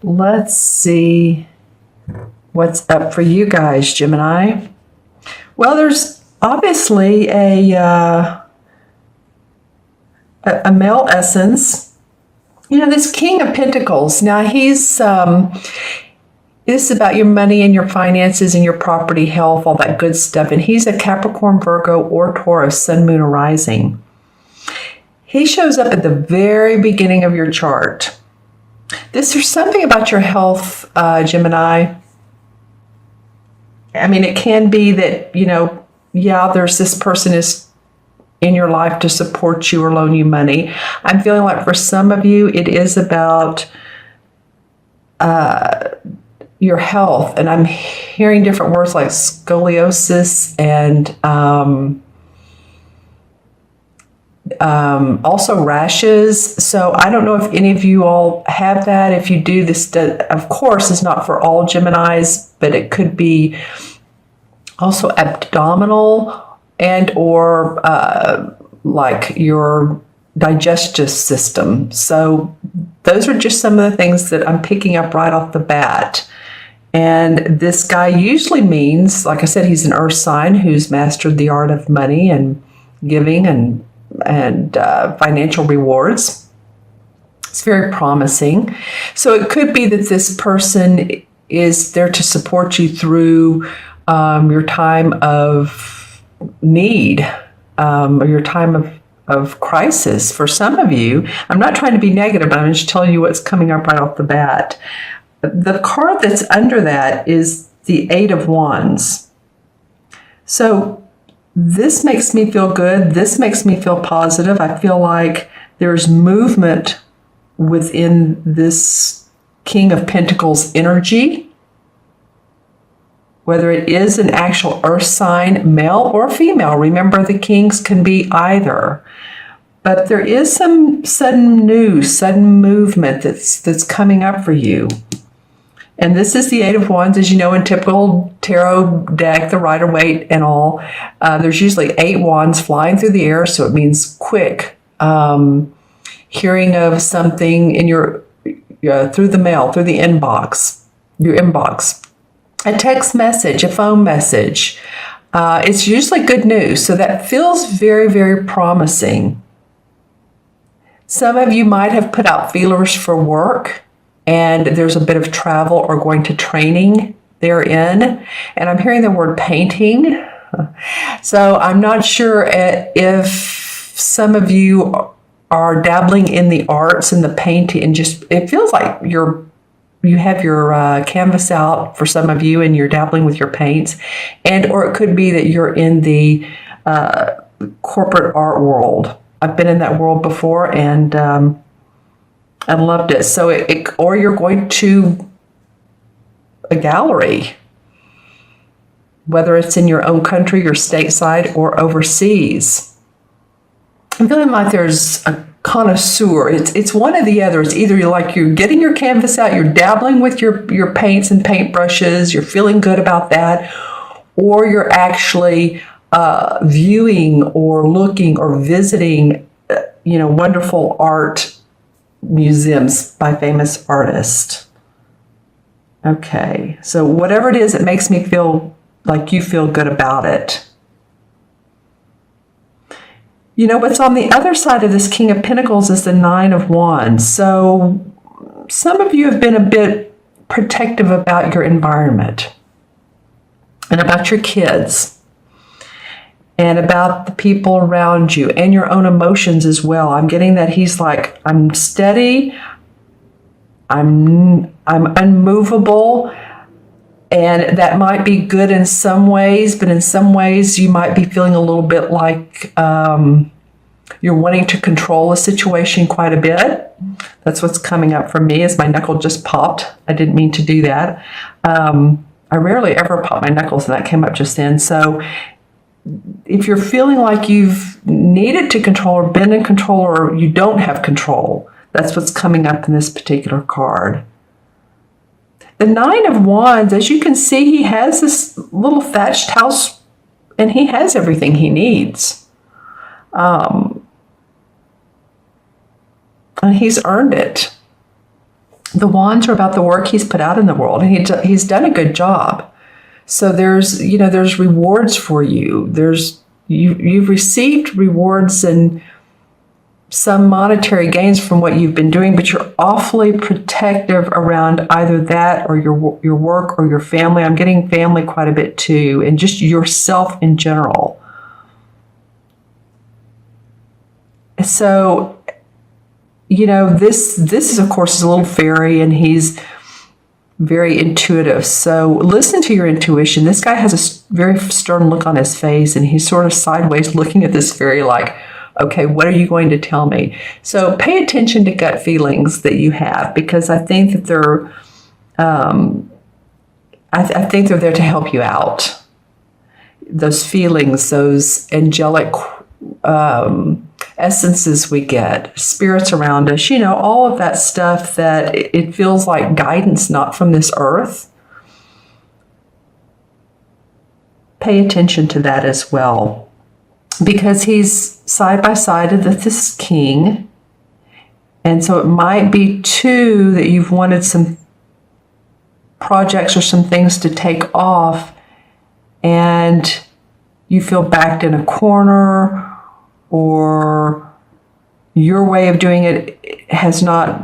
Let's see what's up for you guys, Gemini. Well, there's obviously a male essence. This King of Pentacles. Now, this is about your money and your finances and your property, health, all that good stuff. And he's a Capricorn, Virgo, or Taurus, Sun, Moon, or Rising. He shows up at the very beginning of your chart. There's something about your health, Gemini. I mean, it can be that, there's this person is in your life to support you or loan you money. I'm feeling like for some of you, it is about your health. And I'm hearing different words like scoliosis and also rashes. So I don't know if any of you all have that. If you do, this of course is not for all Geminis, but it could be also abdominal and or like your digestive system. So those are just some of the things that I'm picking up right off the bat. And this guy usually means, like I said, he's an earth sign who's mastered the art of money and giving and financial rewards. It's very promising. So it could be that this person is there to support you through your time of need, or your time of crisis. For some of you, I'm not trying to be negative, but I'm just telling you what's coming up right off the bat. The card that's under that is the Eight of Wands. So this makes me feel good. This makes me feel positive. I feel like there's movement within this King of Pentacles energy, whether it is an actual earth sign, male or female. Remember, the kings can be either. But there is some sudden news, sudden movement that's coming up for you. And this is the Eight of Wands, as you know, in typical tarot deck, the Rider-Waite and all. There's usually 8 wands flying through the air, so it means quick. Hearing of something in your through the mail, through the inbox, your inbox. A text message, a phone message. It's usually good news, so that feels very, very promising. Some of you might have put out feelers for work, and there's a bit of travel or going to training therein. And I'm hearing the word painting. So I'm not sure if some of you are dabbling in the arts and the painting, and just it feels like you have your canvas out for some of you and you're dabbling with your paints. And or it could be that you're in the corporate art world. I've been in that world before, and I loved it. So or you're going to a gallery, whether it's in your own country, your stateside, or overseas. I'm feeling like there's a connoisseur. It's one or the other. It's either you're getting your canvas out, you're dabbling with your paints and paintbrushes, you're feeling good about that, or you're actually viewing or looking or visiting, wonderful art museums by famous artists. Okay, so whatever it is, it makes me feel like you feel good about it. What's on the other side of this King of Pentacles is the Nine of Wands. So some of you have been a bit protective about your environment and about your kids and about the people around you and your own emotions as well. I'm getting that he's like, I'm steady, I'm unmovable, and that might be good in some ways, but in some ways you might be feeling a little bit like you're wanting to control a situation quite a bit. That's what's coming up for me as my knuckle just popped. I didn't mean to do that. I rarely ever pop my knuckles, and that came up just then. So if you're feeling like you've needed to control or been in control or you don't have control, that's what's coming up in this particular card. The Nine of Wands, as you can see, he has this little thatched house and he has everything he needs. And he's earned it. The wands are about the work he's put out in the world, and he's done a good job. So there's rewards for you. You've received rewards and some monetary gains from what you've been doing, but you're awfully protective around either that or your work or your family. I'm getting family quite a bit too, and just yourself in general. So, this is, of course, is a little fairy, and he's very intuitive. So listen to your intuition. This guy has a very stern look on his face, and he's sort of sideways looking at this fairy like, okay, what are you going to tell me? So pay attention to gut feelings that you have, because I think that they're I think they're there to help you out. Those feelings, those angelic essences we get, spirits around us, all of that stuff that it feels like guidance, not from this earth. Pay attention to that as well, because he's side by side of this king. And so it might be too that you've wanted some projects or some things to take off, and you feel backed in a corner, or your way of doing it has not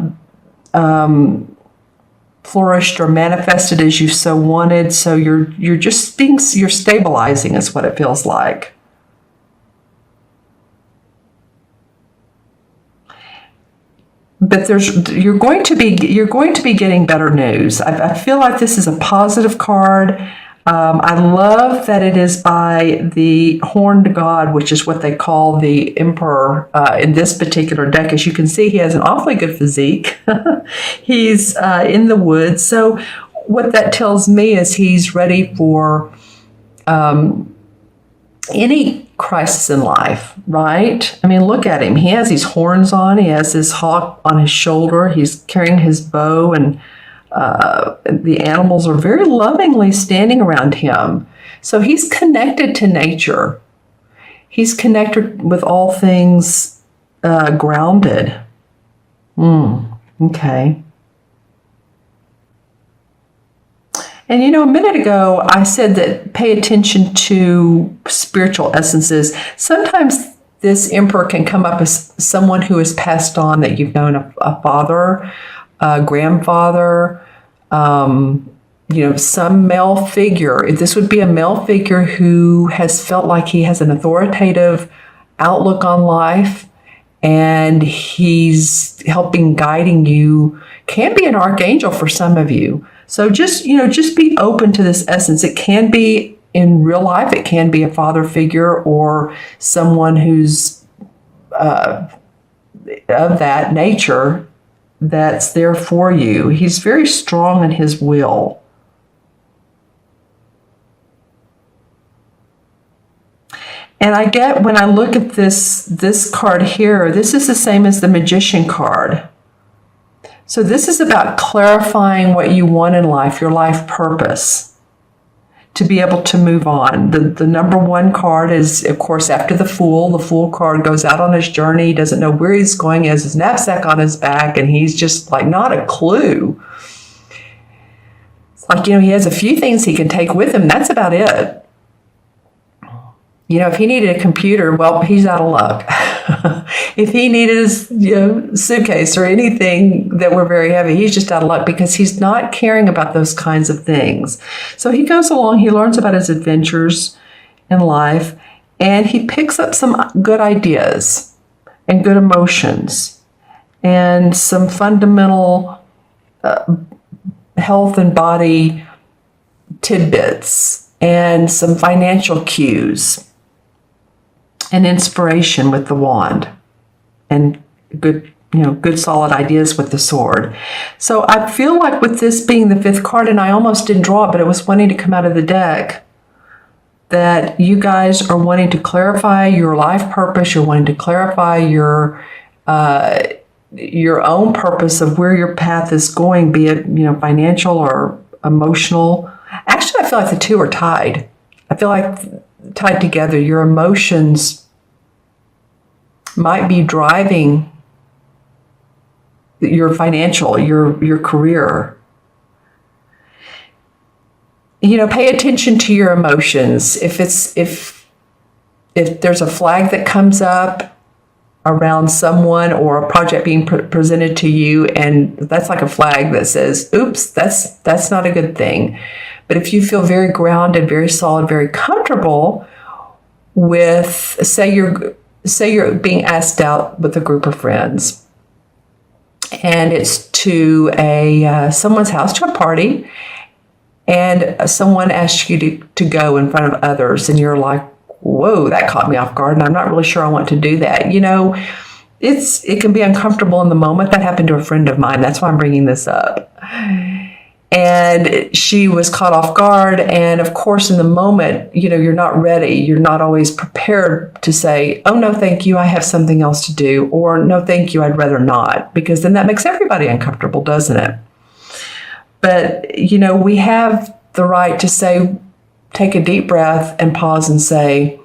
flourished or manifested as you so wanted. So you're stabilizing is what it feels like. But you're going to be getting better news. I feel like this is a positive card. I love that it is by the horned god, which is what they call the emperor in this particular deck. As you can see, he has an awfully good physique. He's in the woods. So what that tells me is he's ready for any crisis in life, right? I mean, look at him. He has these horns on. He has his hawk on his shoulder. He's carrying his bow, and the animals are very lovingly standing around him. So he's connected to nature. He's connected with all things grounded. Okay. And a minute ago, I said that pay attention to spiritual essences. Sometimes this emperor can come up as someone who has passed on, that you've known, a father, a grandfather, some male figure. This would be a male figure who has felt like he has an authoritative outlook on life, and he's guiding you. Can be an archangel for some of you. So just be open to this essence. It can be in real life. It can be a father figure or someone who's of that nature that's there for you. He's very strong in his will. And I get, when I look at this card here, this is the same as the Magician card. So this is about clarifying what you want in life, your life purpose, to be able to move on. The number one card is, of course, after the Fool. The Fool card goes out on his journey. He doesn't know where he's going. He has his knapsack on his back, and he's just like not a clue. It's like, he has a few things he can take with him. That's about it. If he needed a computer, well, he's out of luck. If he needed a suitcase or anything that were very heavy, he's just out of luck, because he's not caring about those kinds of things. So he goes along, he learns about his adventures in life, and he picks up some good ideas and good emotions and some fundamental health and body tidbits and some financial cues and inspiration with the wand, and good solid ideas with the sword. So I feel like with this being the fifth card, and I almost didn't draw it, but it was wanting to come out of the deck, that you guys are wanting to clarify your life purpose. You're wanting to clarify your own purpose of where your path is going, be it financial or emotional. Actually, I feel like the two are tied. I feel like tied together. Your emotions might be driving your financial, your career. Pay attention to your emotions. If there's a flag that comes up around someone or a project being presented to you, and that's like a flag that says, oops, that's not a good thing. But if you feel very grounded, very solid, very comfortable with, say you're being asked out with a group of friends, and it's to someone's house, to a party, and someone asks you to go in front of others, and you're like, whoa, that caught me off guard, and I'm not really sure I want to do that. It can be uncomfortable in the moment. That happened to a friend of mine. That's why I'm bringing this up. And she was caught off guard. And of course, in the moment, you're not ready. You're not always prepared to say, oh, no, thank you, I have something else to do. Or no, thank you, I'd rather not. Because then that makes everybody uncomfortable, doesn't it? But, we have the right to say, take a deep breath and pause and say,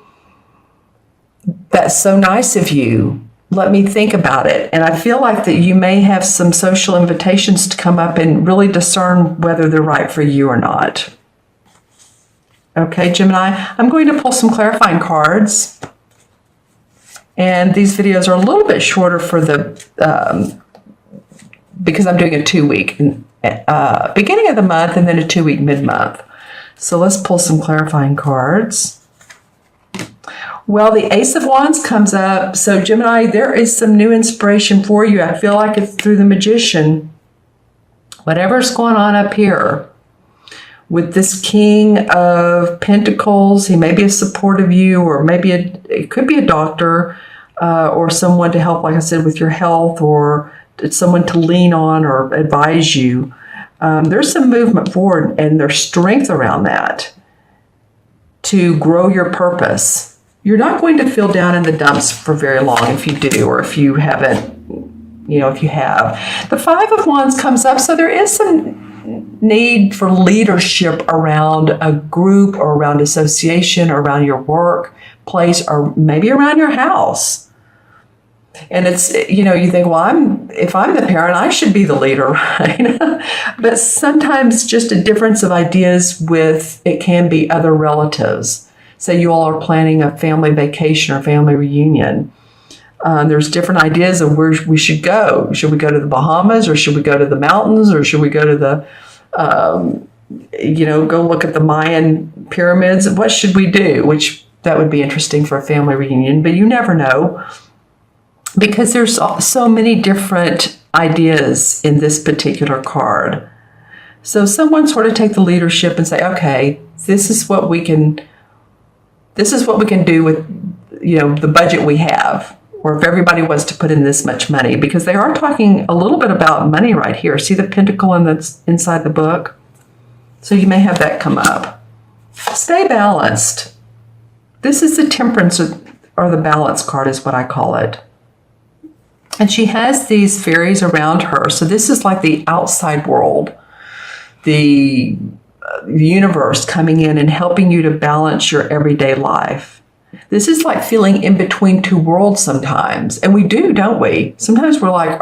that's so nice of you. Let me think about it. And I feel like that you may have some social invitations to come up and really discern whether they're right for you or not. Okay, Gemini, I'm going to pull some clarifying cards. And these videos are a little bit shorter for because I'm doing a 2-week beginning of the month and then a 2-week mid-month. So let's pull some clarifying cards. Well, the Ace of Wands comes up. So Gemini, there is some new inspiration for you. I feel like it's through the Magician. Whatever's going on up here with this King of Pentacles, he may be a support of you, or maybe it could be a doctor or someone to help, like I said, with your health, or someone to lean on or advise you. There's some movement forward, and there's strength around that to grow your purpose. You're not going to feel down in the dumps for very long if you do, or if you haven't, if you have. The Five of Wands comes up, so there is some need for leadership around a group or around association or around your workplace or maybe around your house. And it's, you think, well, if I'm the parent, I should be the leader, right? But sometimes just a difference of ideas it can be other relatives. Say you all are planning a family vacation or family reunion. There's different ideas of where we should go. Should we go to the Bahamas, or should we go to the mountains, or should we go to the, go look at the Mayan pyramids? What should we do? Which that would be interesting for a family reunion, but you never know. Because there's so many different ideas in this particular card. So someone sort of take the leadership and say, okay, this is what we can do with, the budget we have, or if everybody was to put in this much money, because they are talking a little bit about money right here. See the pentacle that's inside the book? So you may have that come up. Stay balanced. This is the Temperance or the Balance card is what I call it. And she has these fairies around her. So this is like the outside world, the universe coming in and helping you to balance your everyday life. This is like feeling in between two worlds sometimes. And we do, don't we? Sometimes we're like,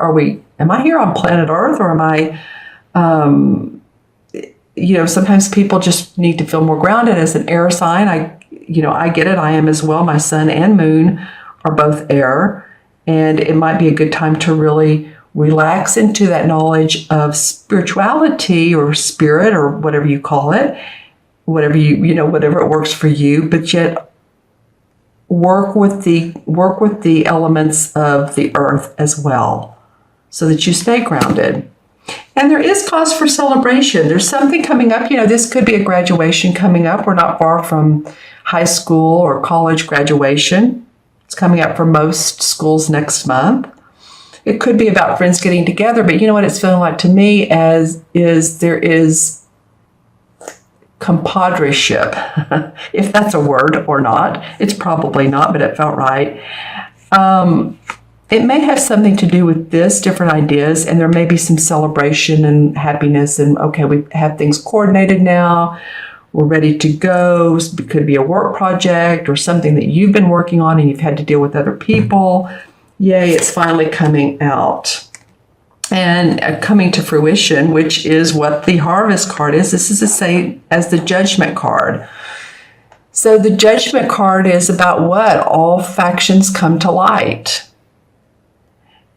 am I here on planet Earth, or am I, sometimes people just need to feel more grounded. As an air sign, I get it. I am as well. My sun and moon are both air. And it might be a good time to really relax into that knowledge of spirituality or spirit or whatever you call it, whatever it works for you, but yet work with the elements of the earth as well, so that you stay grounded. And there is cause for celebration. There's something coming up. This could be a graduation coming up. We're not far from high school or college graduation. It's coming up for most schools next month. It could be about friends getting together, but you know what it's feeling like to me there is compadreship, if that's a word or not. It's probably not, but it felt right. It may have something to do with this, different ideas, and there may be some celebration and happiness, and okay, we have things coordinated now. We're ready to go. It could be a work project or something that you've been working on and you've had to deal with other people. Yay, it's finally coming out. and coming to fruition, which is what the Harvest card is. This is the same as the Judgment card. So the Judgment card is about what? All factions come to light.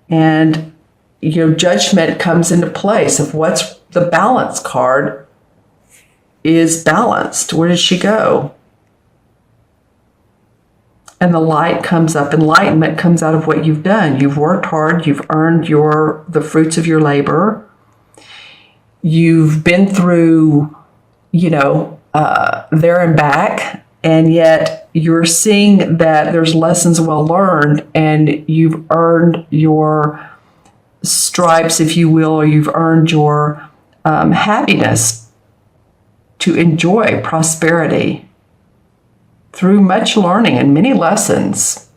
And, judgment comes into place of what's the Balance card is balanced. Where does she go? And the light comes up. Enlightenment comes out of what you've done. You've worked hard. You've earned the fruits of your labor. You've been through, there and back. And yet you're seeing that there's lessons well learned, and you've earned your stripes, if you will, or you've earned your happiness to enjoy prosperity through much learning and many lessons.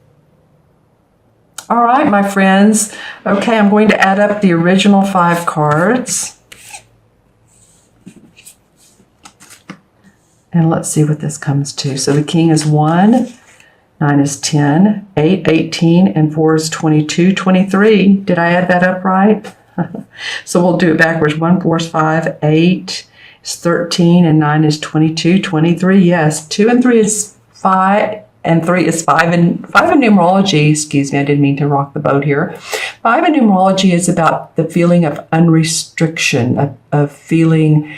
All right, my friends. Okay, I'm going to add up the original 5 cards. And let's see what this comes to. So the King is 1, 9 is 10, 8, 18, and 4 is 22, 23. Did I add that up right? So we'll do it backwards. 1, 4 is 5, 8 is 13, and 9 is 22, 23. Yes, 2 and 3 is 5, and 3 is 5. And 5 in numerology, excuse me, I didn't mean to rock the boat here. 5 in numerology is about the feeling of unrestriction, of feeling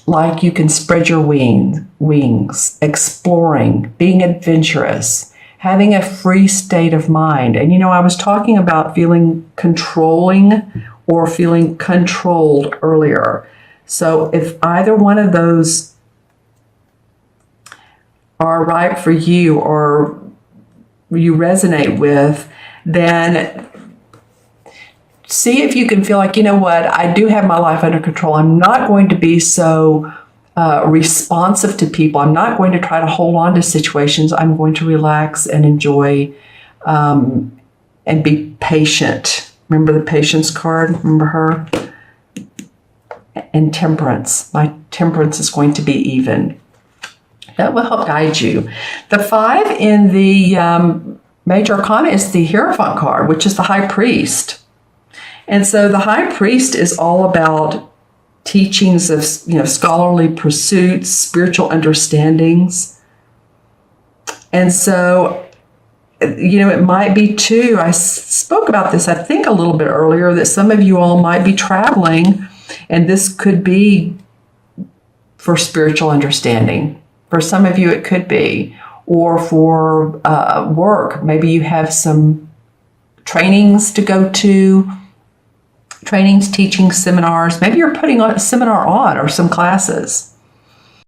like you can spread your wings, exploring, being adventurous, having a free state of mind. And I was talking about feeling controlling or feeling controlled earlier. So if either one of those are right for you or you resonate with, then see if you can feel like, I do have my life under control. I'm not going to be so responsive to people. I'm not going to try to hold on to situations. I'm going to relax and enjoy and be patient. Remember the Patience card? Remember her? And Temperance. My temperance is going to be even. That will help guide you. The 5 in the Major Arcana is the Hierophant card, which is the High Priest. And so the High Priest is all about teachings of, scholarly pursuits, spiritual understandings. And so, it might be too, I spoke about this, I think a little bit earlier, that some of you all might be traveling, and this could be for spiritual understanding. For some of you, it could be, or for work. Maybe you have some trainings to go to, trainings, teaching, seminars. Maybe you're putting a seminar on or some classes.